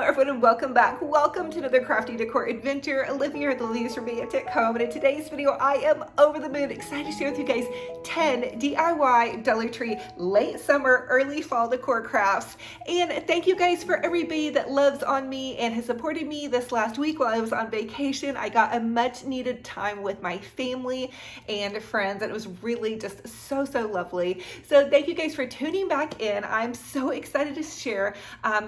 everyone, and welcome back. Welcome to another crafty decor adventure. Olivia or the Olivias from me at home, and in today's video I am over the moon excited to share with you guys 10 DIY Dollar Tree late summer early fall decor crafts. And thank you guys for everybody that loves on me and has supported me this last week while I was on vacation. I got a much needed time with my family and friends, and it was really just so lovely. So thank you guys for tuning back in. I'm so excited to share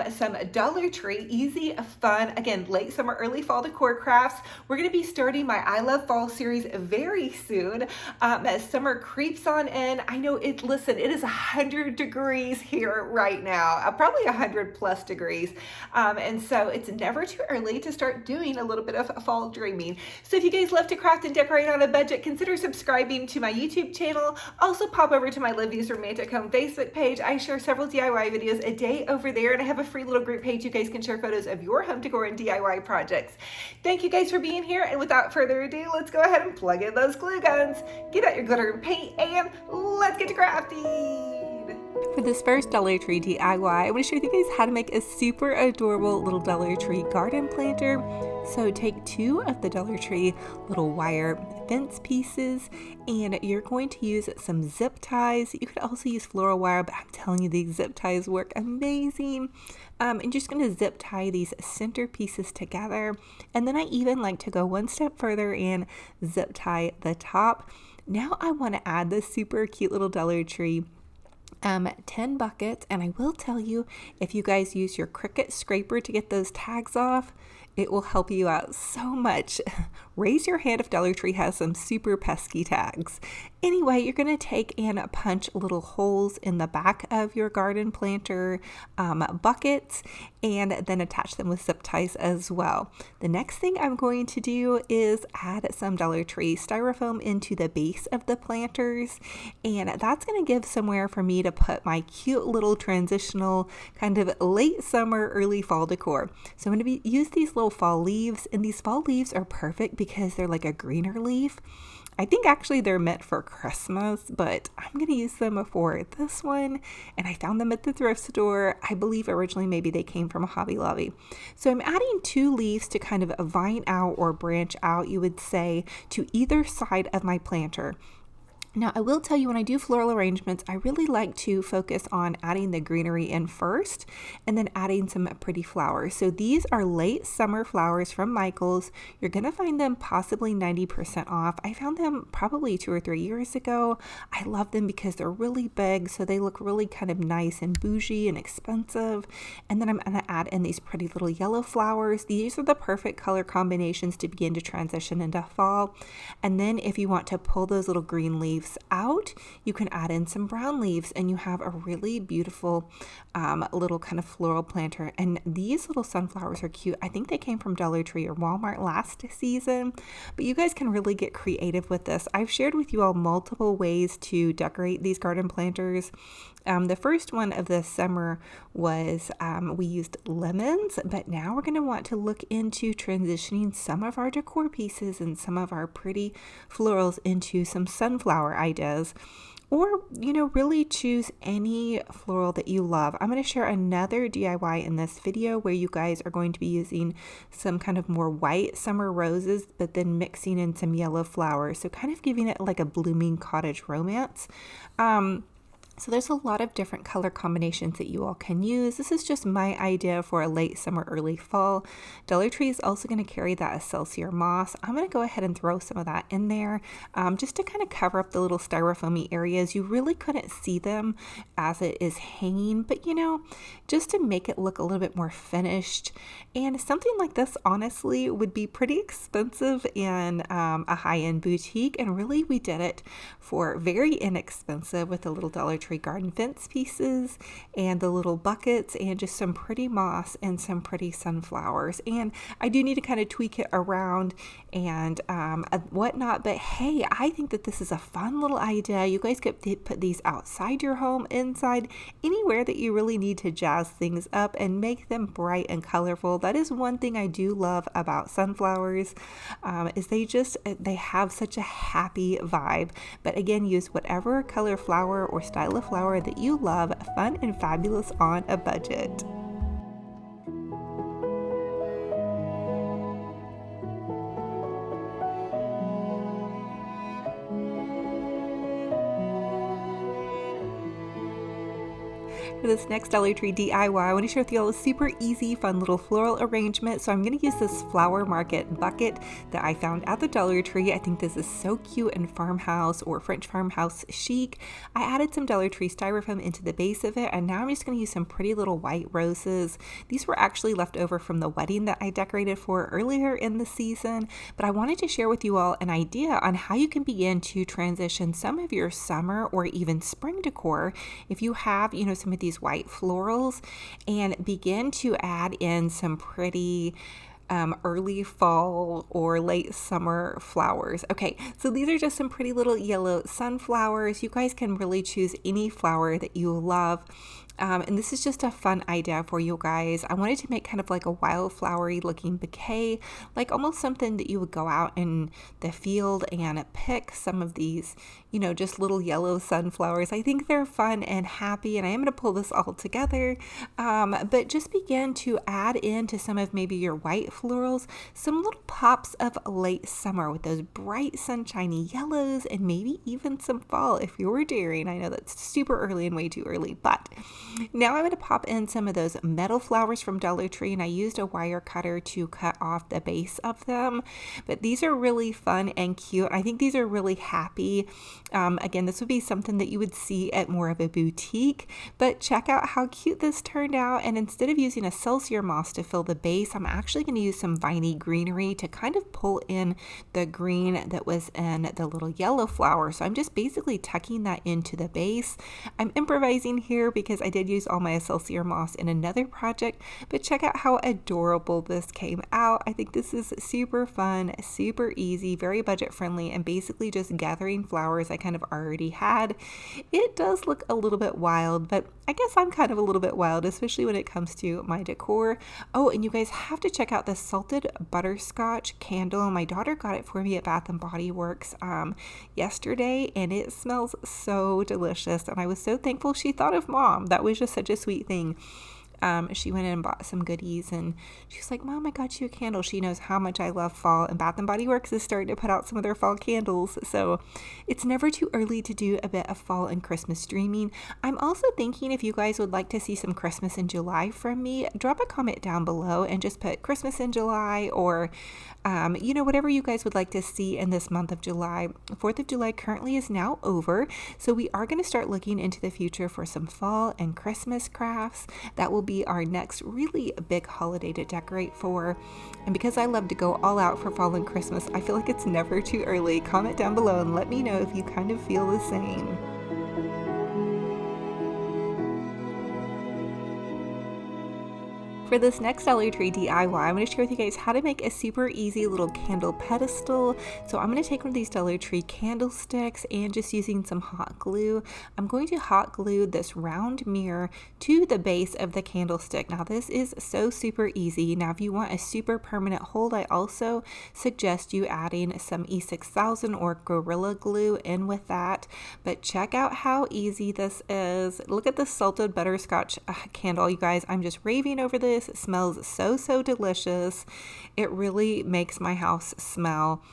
some Dollar Tree easy, fun, again, late summer, early fall decor crafts. We're going to be starting my I Love Fall series very soon. As summer creeps on in, I know it is 100 degrees here right now, probably 100 plus degrees. And so it's never too early to start doing a little bit of fall dreaming. So if you guys love to craft and decorate on a budget, consider subscribing to my YouTube channel. Also pop over to my Olivias Romantic Home Facebook page. I share several DIY videos a day over there, and I have a free little group page you guys can share photos of your home decor and DIY projects. Thank you guys for being here, and without further ado, let's go ahead and plug in those glue guns, get out your glitter and paint, and let's get to crafting. For this first Dollar Tree DIY, I want to share with you guys how to make a super adorable little Dollar Tree garden planter. So take 2 of the Dollar Tree little wire fence pieces, and you're going to use some zip ties. You could also use floral wire, but I'm telling you, these zip ties work amazing. And you're just going to zip tie these center pieces together. And then I even like to go one step further and zip tie the top. Now I want to add this super cute little Dollar Tree 10 buckets, and I will tell you, if you guys use your Cricut scraper to get those tags off, it will help you out so much. Raise your hand if Dollar Tree has some super pesky tags. Anyway, you're going to take and punch little holes in the back of your garden planter buckets, and then attach them with zip ties as well. The next thing I'm going to do is add some Dollar Tree styrofoam into the base of the planters, and that's going to give somewhere for me to put my cute little transitional kind of late summer, early fall decor. So I'm going to use these little fall leaves, and these fall leaves are perfect because they're like a greener leaf. I think actually they're meant for Christmas, but I'm going to use them for this one, and I found them at the thrift store. I believe originally maybe they came from a Hobby Lobby. So I'm adding 2 leaves to kind of vine out or branch out, you would say, to either side of my planter. Now, I will tell you, when I do floral arrangements, I really like to focus on adding the greenery in first and then adding some pretty flowers. So these are late summer flowers from Michael's. You're going to find them possibly 90% off. I found them probably 2 or 3 years ago. I love them because they're really big, so they look really kind of nice and bougie and expensive. And then I'm going to add in these pretty little yellow flowers. These are the perfect color combinations to begin to transition into fall. And then if you want to pull those little green leaves out, you can add in some brown leaves, and you have a really beautiful little kind of floral planter. And these little sunflowers are cute. I think they came from Dollar Tree or Walmart last season, but you guys can really get creative with this. I've shared with you all multiple ways to decorate these garden planters. The first one of this summer was we used lemons, but now we're going to want to look into transitioning some of our decor pieces and some of our pretty florals into some sunflower ideas. Or, really choose any floral that you love. I'm going to share another DIY in this video where you guys are going to be using some kind of more white summer roses, but then mixing in some yellow flowers. So kind of giving it like a blooming cottage romance. So there's a lot of different color combinations that you all can use. This is just my idea for a late summer, early fall. Dollar Tree is also going to carry that Excelsior moss. I'm going to go ahead and throw some of that in there just to kind of cover up the little styrofoamy areas. You really couldn't see them as it is hanging, but just to make it look a little bit more finished. And something like this honestly would be pretty expensive in a high-end boutique, and really we did it for very inexpensive with a little Dollar Tree garden fence pieces and the little buckets and just some pretty moss and some pretty sunflowers. And I do need to kind of tweak it around and whatnot, but hey, I think that this is a fun little idea. You guys could put these outside your home, inside, anywhere that you really need to jazz things up and make them bright and colorful. That is one thing I do love about sunflowers, is they have such a happy vibe. But again, use whatever color flower or style of flower that you love, fun and fabulous on a budget. For this next Dollar Tree DIY, I want to share with you all a super easy, fun little floral arrangement. So I'm going to use this Flower Market bucket that I found at the Dollar Tree. I think this is so cute and farmhouse or French farmhouse chic. I added some Dollar Tree styrofoam into the base of it, and now I'm just going to use some pretty little white roses. These were actually left over from the wedding that I decorated for earlier in the season, but I wanted to share with you all an idea on how you can begin to transition some of your summer or even spring decor if you have, some of these white florals, and begin to add in some pretty early fall or late summer flowers. Okay, so these are just some pretty little yellow sunflowers. You guys can really choose any flower that you love. And this is just a fun idea for you guys. I wanted to make kind of like a wildflowery looking bouquet, like almost something that you would go out in the field and pick some of these, just little yellow sunflowers. I think they're fun and happy, and I am going to pull this all together. But just begin to add into some of maybe your white florals, some little pops of late summer with those bright sunshiny yellows, and maybe even some fall if you're daring. I know that's super early and way too early, but now I'm going to pop in some of those metal flowers from Dollar Tree, and I used a wire cutter to cut off the base of them. But these are really fun and cute. I think these are really happy. Again, this would be something that you would see at more of a boutique, but check out how cute this turned out. And instead of using a Celsius moss to fill the base, I'm actually going to use some viney greenery to kind of pull in the green that was in the little yellow flower. So I'm just basically tucking that into the base. I'm improvising here because I did use all my Celsius moss in another project, but check out how adorable this came out. I think this is super fun, super easy, very budget friendly, and basically just gathering flowers I kind of already had. It does look a little bit wild, but I guess I'm kind of a little bit wild, especially when it comes to my decor. Oh, and you guys have to check out the salted butterscotch candle. My daughter got it for me at Bath and Body Works yesterday, and it smells so delicious, and I was so thankful she thought of Mom. That was just such a sweet thing. She went in and bought some goodies, and she's like, Mom, I got you a candle. She knows how much I love fall, and Bath and Body Works is starting to put out some of their fall candles. So it's never too early to do a bit of fall and Christmas dreaming. I'm also thinking if you guys would like to see some Christmas in July from me, drop a comment down below and just put Christmas in July, or whatever you guys would like to see in this month of July. 4th of July currently is now over, so we are going to start looking into the future for some fall and Christmas crafts. That will be our next really big holiday to decorate for. And because I love to go all out for fall and Christmas, I feel like it's never too early. Comment down below and let me know if you kind of feel the same. For this next Dollar Tree DIY, I'm going to share with you guys how to make a super easy little candle pedestal. So I'm going to take one of these Dollar Tree candlesticks, and just using some hot glue, I'm going to hot glue this round mirror to the base of the candlestick. Now this is so super easy. Now if you want a super permanent hold, I also suggest you adding some E6000 or Gorilla Glue in with that. But check out how easy this is. Look at the salted butterscotch candle, you guys. I'm just raving over this. It smells so delicious. It really makes my house smell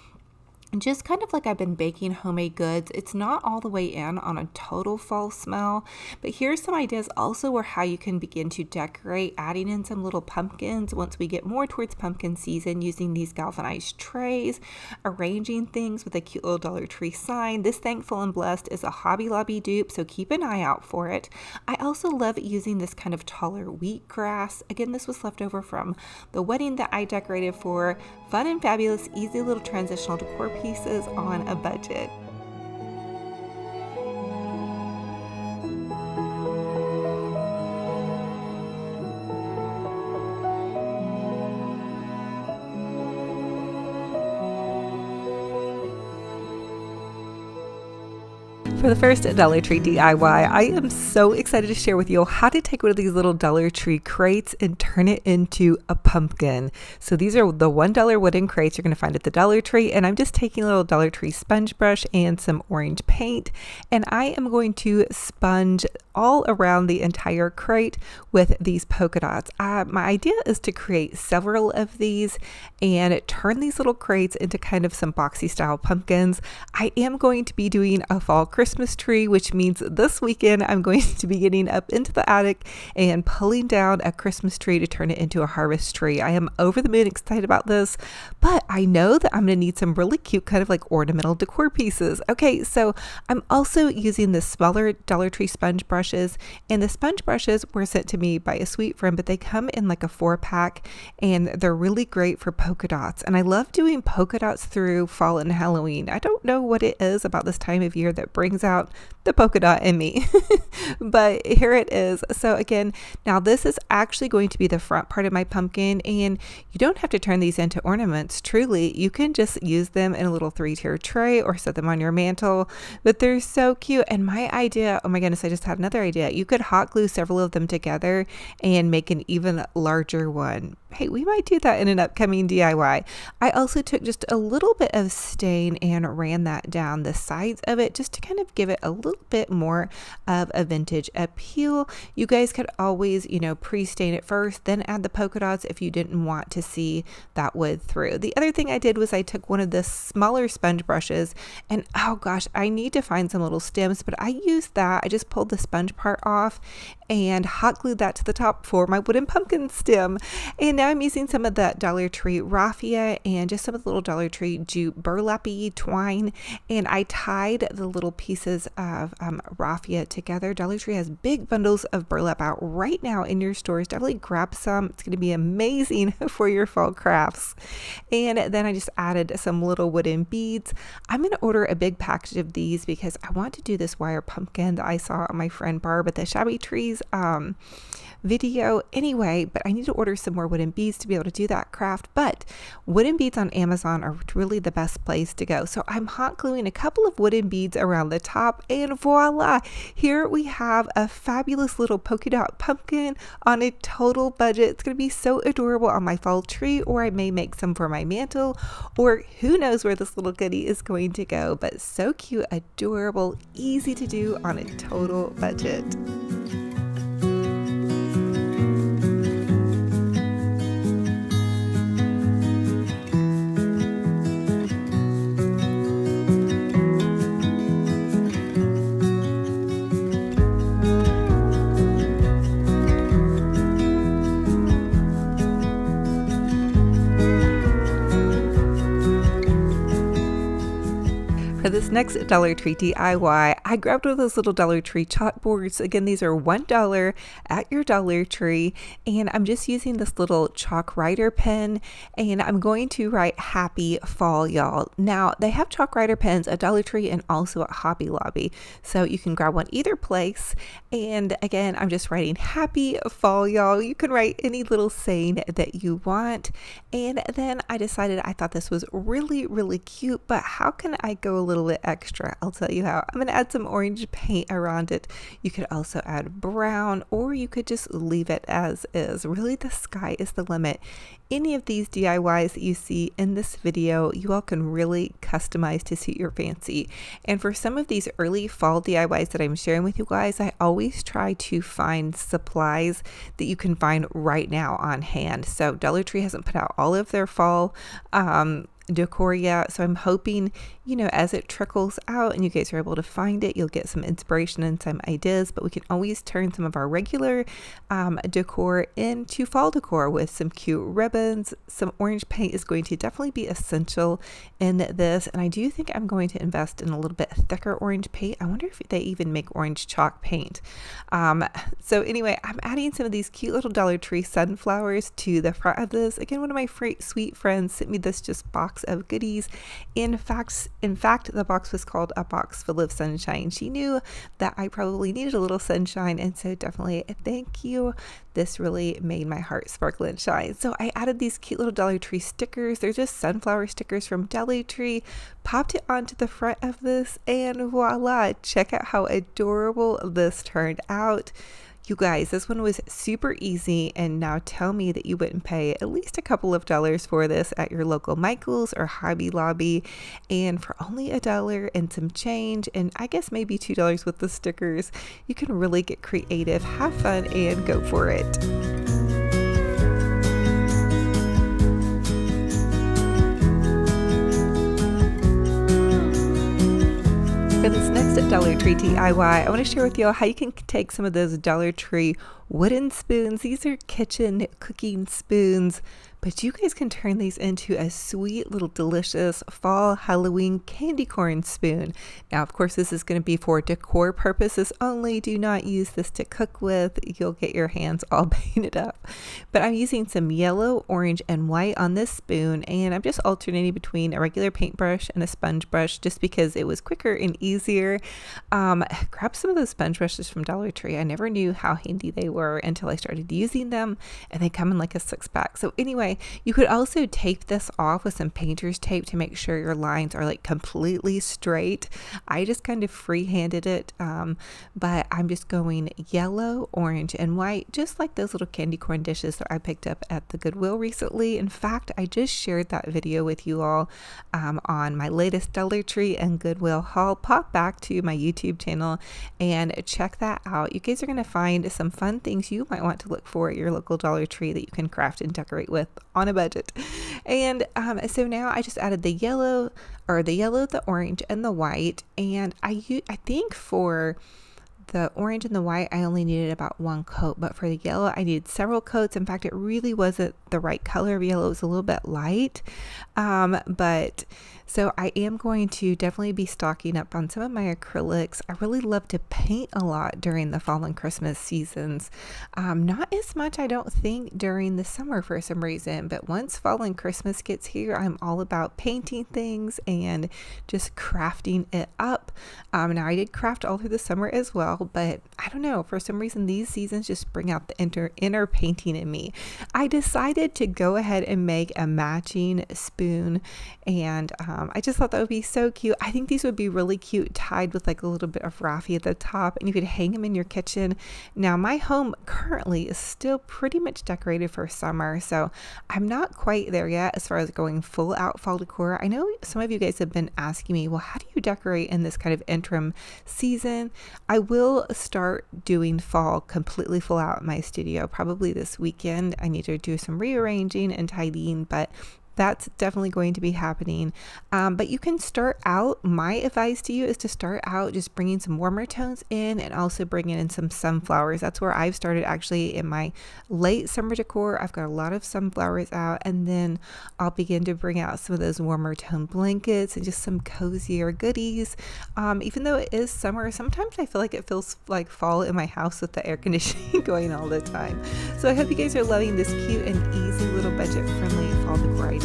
just kind of like I've been baking homemade goods. It's not all the way in on a total fall smell, but here's some ideas also where how you can begin to decorate, adding in some little pumpkins once we get more towards pumpkin season, using these galvanized trays, arranging things with a cute little Dollar Tree sign. This Thankful and Blessed is a Hobby Lobby dupe, so keep an eye out for it. I also love using this kind of taller wheatgrass. Again, this was left over from the wedding that I decorated for. Fun and fabulous, easy little transitional decor pieces on a budget. For the first Dollar Tree DIY, I am so excited to share with you how to take one of these little Dollar Tree crates and turn it into a pumpkin. So these are the $1 wooden crates you're going to find at the Dollar Tree, and I'm just taking a little Dollar Tree sponge brush and some orange paint, and I am going to sponge all around the entire crate with these polka dots. My idea is to create several of these and turn these little crates into kind of some boxy style pumpkins. I am going to be doing a fall Christmas tree, which means this weekend I'm going to be getting up into the attic and pulling down a Christmas tree to turn it into a harvest tree. I am over the moon excited about this, but I know that I'm going to need some really cute kind of like ornamental decor pieces. Okay, so I'm also using the smaller Dollar Tree sponge brushes, and the sponge brushes were sent to me by a sweet friend, but they come in like a 4-pack and they're really great for polka dots. And I love doing polka dots through fall and Halloween. I don't know what it is about this time of year that brings out the polka dot in me, but here it is. So again, now this is actually going to be the front part of my pumpkin, and you don't have to turn these into ornaments. Truly, you can just use them in a little 3-tier tray or set them on your mantle, but they're so cute. And my idea, oh my goodness, I just had another idea. You could hot glue several of them together and make an even larger one. Hey, we might do that in an upcoming DIY. I also took just a little bit of stain and ran that down the sides of it just to kind of give it a little bit more of a vintage appeal. You guys could always, pre-stain it first, then add the polka dots if you didn't want to see that wood through. The other thing I did was I took one of the smaller sponge brushes, and oh gosh, I need to find some little stems, but I used that. I just pulled the sponge part off and hot glued that to the top for my wooden pumpkin stem. And now I'm using some of that Dollar Tree raffia and just some of the little Dollar Tree jute burlappy twine, and I tied the little pieces of raffia together. Dollar Tree has big bundles of burlap out right now in your stores. Definitely grab some. It's going to be amazing for your fall crafts. And then I just added some little wooden beads. I'm going to order a big package of these because I want to do this wire pumpkin that I saw on my friend Barb at the Shabby Trees video anyway, but I need to order some more wooden beads to be able to do that craft. But wooden beads on Amazon are really the best place to go. So I'm hot gluing a couple of wooden beads around the top, and voila, here we have a fabulous little polka dot pumpkin on a total budget. It's going to be so adorable on my fall tree, or I may make some for my mantle, or who knows where this little goodie is going to go. But so cute, adorable, easy to do on a total budget. For this next Dollar Tree DIY, I grabbed one of those little Dollar Tree chalkboards. Again, these are $1 at your Dollar Tree, and I'm just using this little chalk writer pen, and I'm going to write Happy Fall, y'all. Now, they have chalk writer pens at Dollar Tree and also at Hobby Lobby, so you can grab one either place. And again, I'm just writing Happy Fall, y'all. You can write any little saying that you want. And then I decided I thought this was really, really cute, but how can I go a little bit extra? I'll tell you how. I'm going to add some orange paint around it. You could also add brown, or you could just leave it as is. Really, the sky is the limit. Any of these DIYs that you see in this video, you all can really customize to suit your fancy. And for some of these early fall DIYs that I'm sharing with you guys, I always try to find supplies that you can find right now on hand. So Dollar Tree hasn't put out all of their fall decor yet, so I'm hoping, as it trickles out and you guys are able to find it, you'll get some inspiration and some ideas. But we can always turn some of our regular decor into fall decor with some cute ribbons. Some orange paint is going to definitely be essential in this, and I do think I'm going to invest in a little bit thicker orange paint. I wonder if they even make orange chalk paint. So anyway, I'm adding some of these cute little Dollar Tree sunflowers to the front of this. Again, one of my sweet friends sent me this just box of goodies. In fact, the box was called A Box Full of Sunshine. She knew that I probably needed a little sunshine, and so definitely thank you. This really made my heart sparkle and shine. So I added these cute little Dollar Tree stickers. They're just sunflower stickers from Dollar Tree. Popped it onto the front of this, and voila, check out how adorable this turned out. You guys, this one was super easy, and now tell me that you wouldn't pay at least a couple of dollars for this at your local Michael's or Hobby Lobby. And for only $1 and some change, and I guess maybe $2 with the stickers, you can really get creative, have fun, and go for it. For this next Dollar Tree DIY. I want to share with you all how you can take some of those Dollar Tree wooden spoons. These are kitchen cooking spoons, but you guys can turn these into a sweet little delicious fall Halloween candy corn spoon. Now, of course, this is going to be for decor purposes only. Do not use this to cook with. You'll get your hands all painted up. But I'm using some yellow, orange, and white on this spoon, and I'm just alternating between a regular paintbrush and a sponge brush just because it was quicker and easier. Grab some of those sponge brushes from Dollar Tree. I never knew how handy they were until I started using them, and they come in like a 6-pack. So anyway, you could also tape this off with some painter's tape to make sure your lines are like completely straight. I just kind of free-handed it, but I'm just going yellow, orange, and white, just like those little candy corn dishes that I picked up at the Goodwill recently. In fact, I just shared that video with you all on my latest Dollar Tree and Goodwill haul. Pop back to my YouTube channel and check that out. You guys are going to find some fun things you might want to look for at your local Dollar Tree that you can craft and decorate with on a budget. And so now I just added the yellow, the orange, and the white. And I think for the orange and the white, I only needed about 1 coat, but for the yellow, I needed several coats. In fact, it really wasn't the right color of yellow. It was a little bit light. But so I am going to definitely be stocking up on some of my acrylics. I really love to paint a lot during the fall and Christmas seasons. Not as much, I don't think, during the summer for some reason, but once fall and Christmas gets here, I'm all about painting things and just crafting it up. Now I did craft all through the summer as well, but I don't know, for some reason these seasons just bring out the inner painting in me. I decided to go ahead and make a matching spoon, and I just thought that would be so cute. I think these would be really cute tied with like a little bit of raffia at the top, and you could hang them in your kitchen. Now my home currently is still pretty much decorated for summer, so I'm not quite there yet as far as going full out fall decor. I know some of you guys have been asking me, well, how do you decorate in this kind of interim season? I will start doing fall completely full out in my studio probably this weekend. I need to do some rearranging and tidying, but that's definitely going to be happening. But you can start out, my advice to you is to start out just bringing some warmer tones in and also bringing in some sunflowers. That's where I've started actually in my late summer decor. I've got a lot of sunflowers out, and then I'll begin to bring out some of those warmer tone blankets and just some cozier goodies. Even though it is summer, sometimes I feel like it feels like fall in my house with the air conditioning going all the time. So I hope you guys are loving this cute and easy little budget friendly fall decor idea.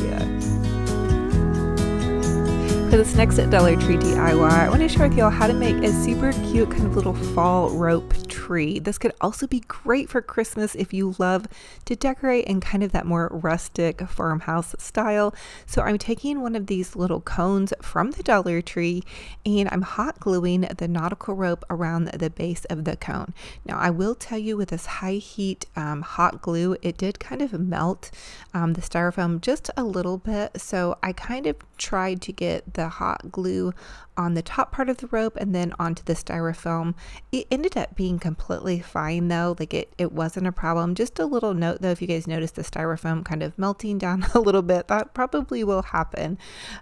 For this next Dollar Tree DIY, I want to share with y'all how to make a super cute kind of little fall rope tree. This could also be great for Christmas if you love to decorate in kind of that more rustic farmhouse style. So I'm taking one of these little cones from the Dollar Tree and I'm hot gluing the nautical rope around the base of the cone. Now I will tell you, with this high heat hot glue, it did kind of melt the styrofoam just a little bit. So I kind of tried to get the hot glue on the top part of the rope and then onto the styrofoam. It ended up being completely fine though, like it wasn't a problem. Just a little note though, if you guys notice the styrofoam kind of melting down a little bit, that probably will happen.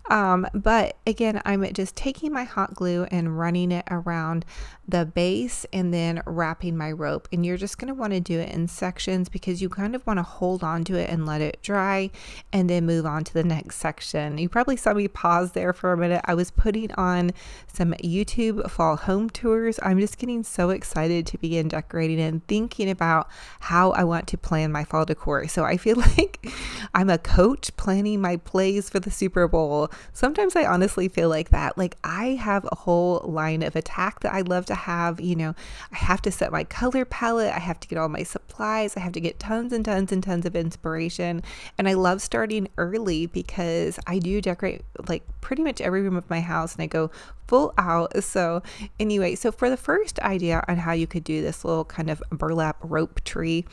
But again, I'm just taking my hot glue and running it around the base and then wrapping my rope. And you're just going to want to do it in sections because you kind of want to hold on to it and let it dry and then move on to the next section. You probably saw me pause there for a minute. I was putting on some YouTube fall home tours. I'm just getting so excited to begin decorating and thinking about how I want to plan my fall decor. So I feel like I'm a coach planning my plays for the Super Bowl. Sometimes I honestly feel like that. Like I have a whole line of attack that I love to have. You know, I have to set my color palette. I have to get all my supplies. I have to get tons and tons and tons of inspiration. And I love starting early because I do decorate like pretty much every room of my house and I go full out. So anyway, so for the first idea on how you could do this little kind of burlap rope tree,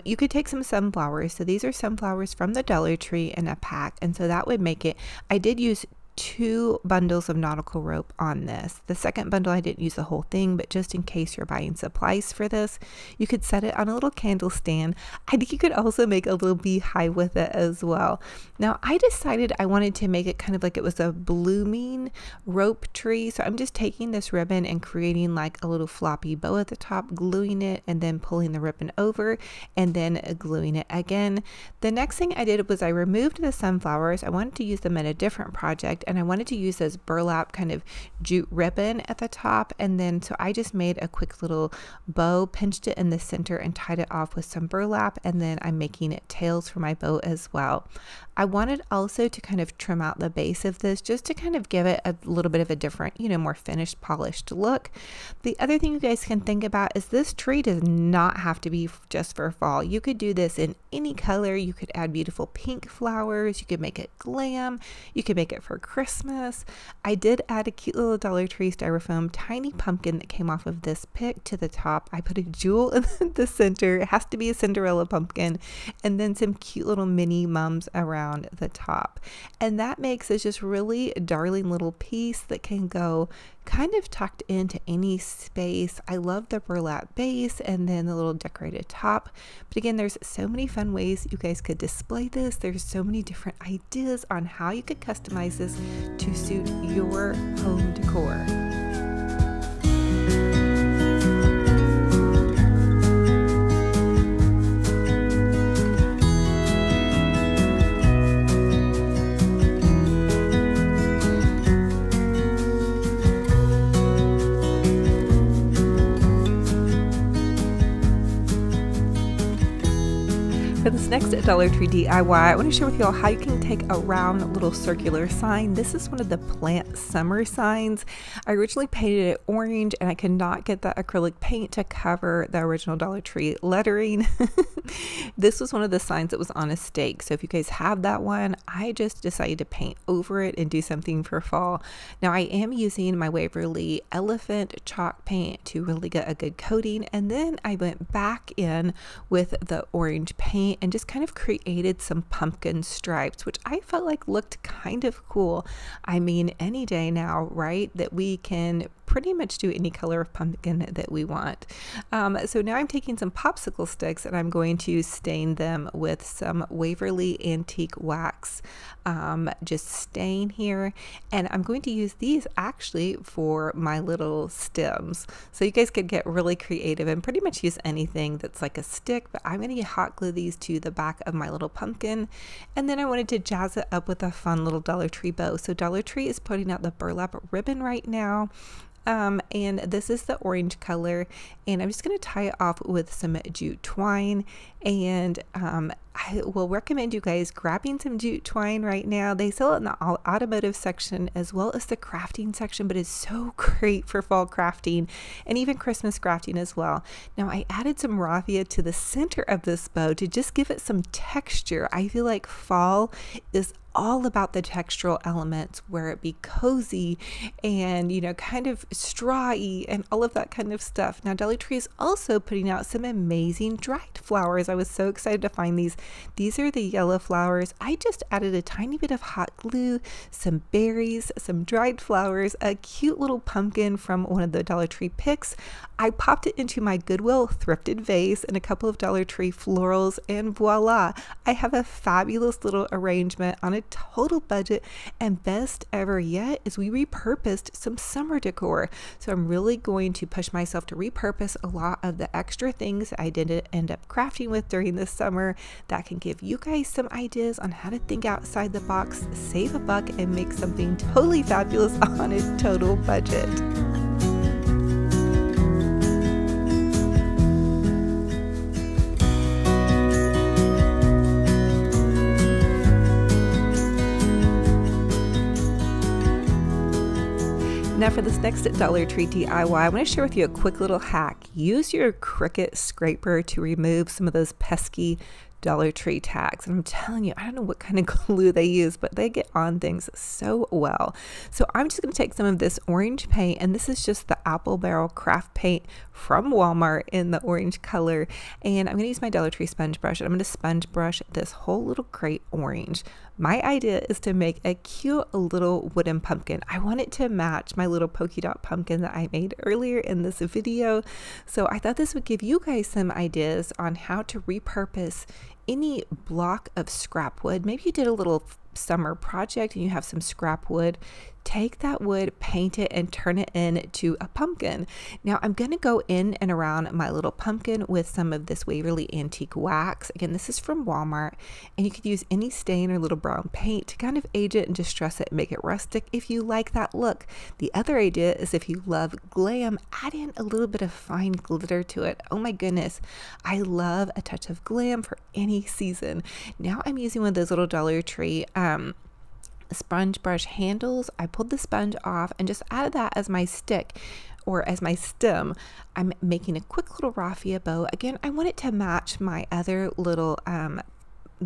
you could take some sunflowers. So these are sunflowers from the Dollar Tree in a pack. And so that would make it, I did use 2 bundles of nautical rope on this. The second bundle I didn't use the whole thing, but just in case you're buying supplies for this, you could set it on a little candle stand. I think you could also make a little beehive with it as well. Now I decided I wanted to make it kind of like it was a blooming rope tree, so I'm just taking this ribbon and creating like a little floppy bow at the top, gluing it, and then pulling the ribbon over and then gluing it again. The next thing I did was I removed the sunflowers. I wanted to use them in a different project, and I wanted to use this burlap kind of jute ribbon at the top, and then so I just made a quick little bow, pinched it in the center and tied it off with some burlap, and then I'm making it tails for my bow as well. I wanted also to kind of trim out the base of this just to kind of give it a little bit of a different, more finished, polished look. The other thing you guys can think about is this tree does not have to be just for fall. You could do this in any color. You could add beautiful pink flowers. You could make it glam. You could make it for Christmas. I did add a cute little Dollar Tree styrofoam tiny pumpkin that came off of this pick to the top. I put a jewel in the center. It has to be a Cinderella pumpkin, and then some cute little mini mums around the top, and that makes this just really darling little piece that can go kind of tucked into any space. I love the burlap base and then the little decorated top, but again, there's so many fun ways you guys could display this. There's so many different ideas on how you could customize this to suit your home decor. For this next Dollar Tree DIY, I want to share with you all how you can take a round little circular sign. This is one of the plant summer signs. I originally painted it orange and I could not get the acrylic paint to cover the original Dollar Tree lettering. This was one of the signs that was on a stake. So if you guys have that one, I just decided to paint over it and do something for fall. Now I am using my Waverly Elephant chalk paint to really get a good coating. And then I went back in with the orange paint and just kind of created some pumpkin stripes, which I felt like looked kind of cool. I mean, any day now, right, that we can pretty much do any color of pumpkin that we want. So now I'm taking some popsicle sticks and I'm going to stain them with some Waverly Antique Wax just stain here, and I'm going to use these actually for my little stems. So you guys could get really creative and pretty much use anything that's like a stick, but I'm going to hot glue these to the back of my little pumpkin, and then I wanted to jazz it up with a fun little Dollar Tree bow. So Dollar Tree is putting out the burlap ribbon right now. And this is the orange color, and I'm just going to tie it off with some jute twine, and I will recommend you guys grabbing some jute twine right now. They sell it in the automotive section as well as the crafting section, but it's so great for fall crafting and even Christmas crafting as well. Now I added some raffia to the center of this bow to just give it some texture. I feel like fall is all about the textural elements, where it be cozy and kind of strawy and all of that kind of stuff. Now Dollar Tree is also putting out some amazing dried flowers. I was so excited to find these. These are the yellow flowers. I just added a tiny bit of hot glue, some berries, some dried flowers, a cute little pumpkin from one of the Dollar Tree picks. I popped it into my Goodwill thrifted vase and a couple of Dollar Tree florals, and voila, I have a fabulous little arrangement on a total budget. And best ever yet is we repurposed some summer decor. So I'm really going to push myself to repurpose a lot of the extra things I didn't end up crafting with during the summer that can give you guys some ideas on how to think outside the box, save a buck, and make something totally fabulous on a total budget. Now for this next Dollar Tree DIY, I want to share with you a quick little hack. Use your Cricut scraper to remove some of those pesky Dollar Tree tags. And I'm telling you, I don't know what kind of glue they use, but they get on things so well. So I'm just going to take some of this orange paint, and this is just the apple barrel craft paint from Walmart in the orange color. And I'm going to use my Dollar Tree sponge brush, and I'm going to sponge brush this whole little crate orange. My idea is to make a cute little wooden pumpkin. I want it to match my little polka dot pumpkin that I made earlier in this video. So I thought this would give you guys some ideas on how to repurpose any block of scrap wood. Maybe you did a little summer project and you have some scrap wood. Take that wood, paint it, and turn it into a pumpkin. Now I'm going to go in and around my little pumpkin with some of this Waverly Antique Wax. Again, this is from Walmart, and you could use any stain or little brown paint to kind of age it and distress it and make it rustic if you like that look. The other idea is if you love glam, add in a little bit of fine glitter to it. Oh my goodness, I love a touch of glam for any season. Now I'm using one of those little Dollar Tree sponge brush handles. I pulled the sponge off and just added that as my stick or as my stem. I'm making a quick little raffia bow. Again, I want it to match my other little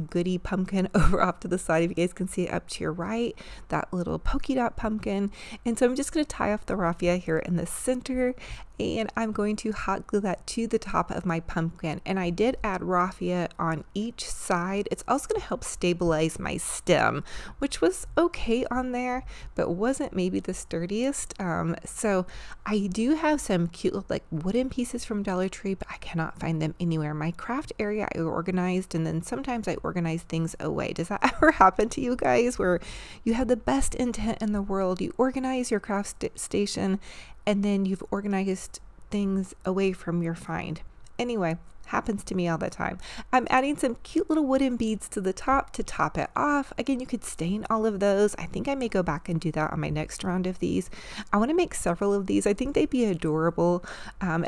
goody pumpkin over off to the side. If you guys can see it up to your right, that little polka dot pumpkin. And so I'm just going to tie off the raffia here in the center, and I'm going to hot glue that to the top of my pumpkin. And I did add raffia on each side. It's also going to help stabilize my stem, which was okay on there, but wasn't maybe the sturdiest. So I do have some cute like wooden pieces from Dollar Tree, but I cannot find them anywhere. My craft area I organized, and then sometimes I organize things away. Does that ever happen to you guys where you have the best intent in the world, you organize your craft station, and then you've organized things away from your find? Anyway, happens to me all the time. I'm adding some cute little wooden beads to the top to top it off. Again, you could stain all of those. I think I may go back and do that on my next round of these. I want to make several of these. I think they'd be adorable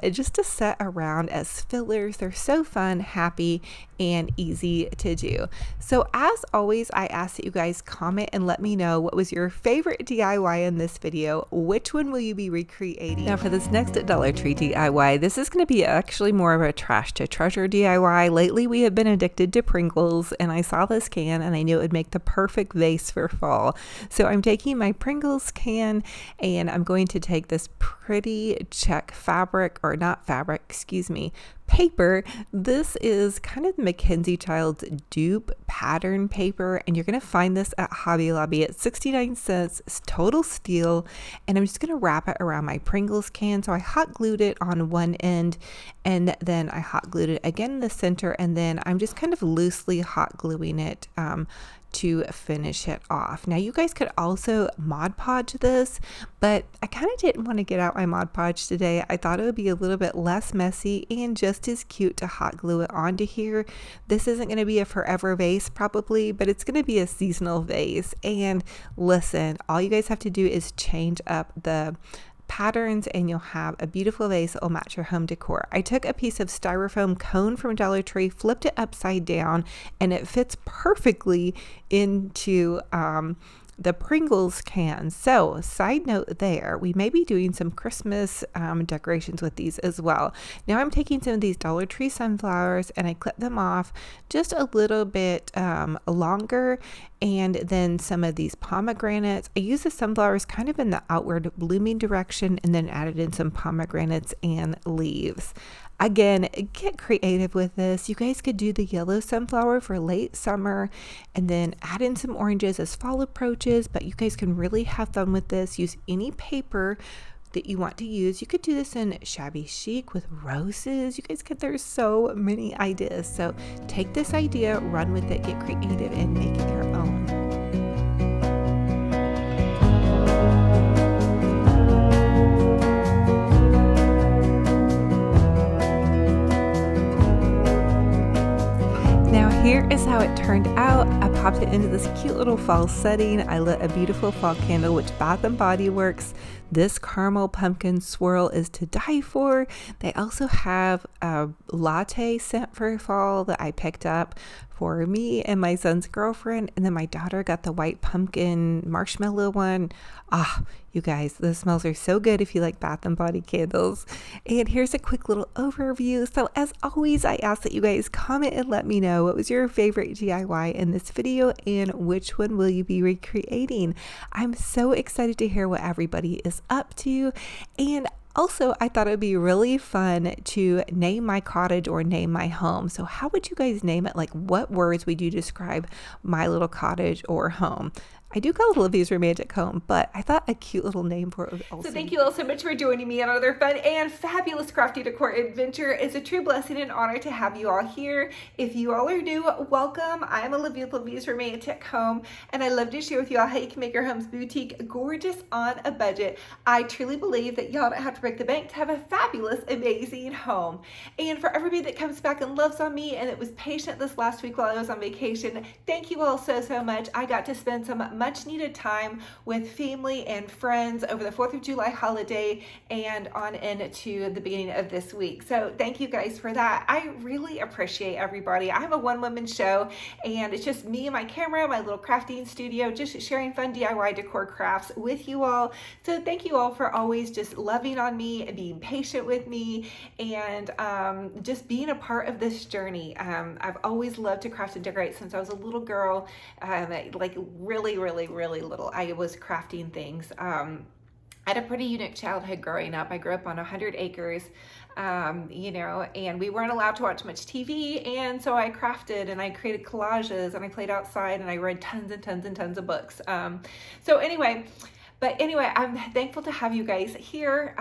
just to set around as fillers. They're so fun, happy, and easy to do. So as always, I ask that you guys comment and let me know what was your favorite DIY in this video. Which one will you be recreating? Now for this next Dollar Tree DIY, this is going to be actually more of a trash to treasure DIY. Lately we have been addicted to Pringles, and I saw this can and I knew it would make the perfect vase for fall. So I'm taking my Pringles can and I'm going to take this pretty check fabric, or not fabric, excuse me, paper. This is kind of Mackenzie Child's dupe pattern paper, and you're going to find this at Hobby Lobby at 69 cents. It's total steal, and I'm just going to wrap it around my Pringles can. So I hot glued it on one end, and then I hot glued it again in the center, and then I'm just kind of loosely hot gluing it to finish it off. Now you guys could also Mod Podge this, but I kind of didn't want to get out my Mod Podge today. I thought it would be a little bit less messy and just as cute to hot glue it onto here. This isn't going to be a forever vase probably, but it's going to be a seasonal vase. And listen, all you guys have to do is change up the patterns and you'll have a beautiful vase that will match your home decor. I took a piece of styrofoam cone from Dollar Tree, flipped it upside down, and it fits perfectly into the Pringles can. So side note there, we may be doing some Christmas decorations with these as well. Now I'm taking some of these Dollar Tree sunflowers and I clip them off just a little bit longer, and then some of these pomegranates. I use the sunflowers kind of in the outward blooming direction and then added in some pomegranates and leaves. Again, get creative with this. You guys could do the yellow sunflower for late summer and then add in some oranges as fall approaches, but you guys can really have fun with this. Use any paper that you want to use. You could do this in shabby chic with roses. You guys could, there's so many ideas. So take this idea, run with it, get creative, and make it your own. Here is how it turned out. I popped it into this cute little fall setting. I lit a beautiful fall candle, which Bath & Body Works. This caramel pumpkin swirl is to die for. They also have a latte scent for fall that I picked up for me and my son's girlfriend. And then my daughter got the white pumpkin marshmallow one. You guys, the smells are so good if you like Bath & Body candles. And here's a quick little overview. So as always, I ask that you guys comment and let me know what was your favorite DIY in this video and which one will you be recreating. I'm so excited to hear what everybody is up to. And Also, I thought it would be really fun to name my cottage or name my home. So how would you guys name it? Like, what words would you describe my little cottage or home? I do call it Olivia's romantic home, but I thought a cute little name for it would also. So thank you all so much for joining me on another fun and fabulous crafty decor adventure. It's a true blessing and honor to have you all here. If you all are new, welcome. I'm Olivia with Olivia's romantic home, and I love to share with you all how you can make your homes boutique, gorgeous on a budget. I truly believe that y'all don't have to break the bank to have a fabulous, amazing home. And for everybody that comes back and loves on me and that was patient this last week while I was on vacation, thank you all so much. I got to spend some much needed time with family and friends over the 4th of July holiday and on into the beginning of this week. So thank you guys for that. I really appreciate everybody. I have a one-woman show, and it's just me and my camera, my little crafting studio, just sharing fun DIY decor crafts with you all. So thank you all for always just loving on me and being patient with me, and just being a part of this journey. I've always loved to craft and decorate since I was a little girl, like really little. I was crafting things. I had a pretty unique childhood growing up. I grew up on 100 acres, you know, and we weren't allowed to watch much TV, and so I crafted and I created collages and I played outside and I read tons and tons of books. So anyway, I'm thankful to have you guys here,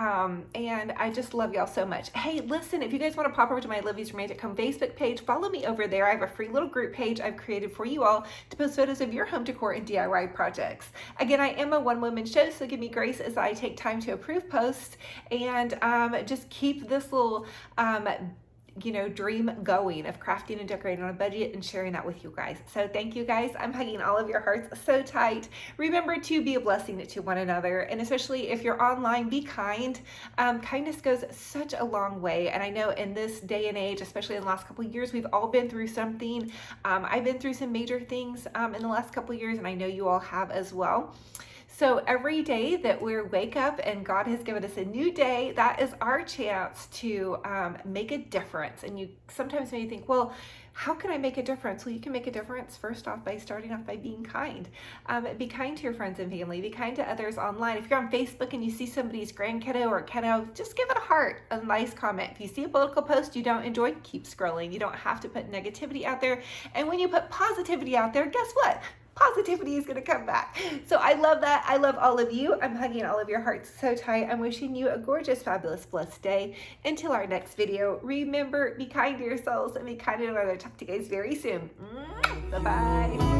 and I just love y'all so much. Hey, listen, if you guys want to pop over to my Olivia's Romantic Home Facebook page, follow me over there. I have a free little group page I've created for you all to post photos of your home decor and DIY projects. Again, I am a one-woman show, so give me grace as I take time to approve posts and just keep this little you know, dream going of crafting and decorating on a budget and sharing that with you guys. So thank you guys. I'm hugging all of your hearts so tight. Remember to be a blessing to one another, and especially if you're online, be kind. Kindness goes such a long way, and I know in this day and age, especially in the last couple of years, we've all been through something. I've been through some major things in the last couple of years, and I know you all have as well. So every day that we wake up and God has given us a new day, that is our chance to make a difference. And you sometimes may think, well, how can I make a difference? Well, you can make a difference first off by starting off by being kind. Be kind to your friends and family. Be kind to others online. If you're on Facebook and you see somebody's grandkiddo or kiddo, just give it a heart, a nice comment. If you see a political post you don't enjoy, keep scrolling. You don't have to put negativity out there. And when you put positivity out there, guess what? Positivity is going to come back. So I love that. I love all of you. I'm hugging all of your hearts so tight. I'm wishing you a gorgeous, fabulous, blessed day. Until our next video, remember, be kind to yourselves and be kind to one another. Talk to you guys very soon. Bye-bye.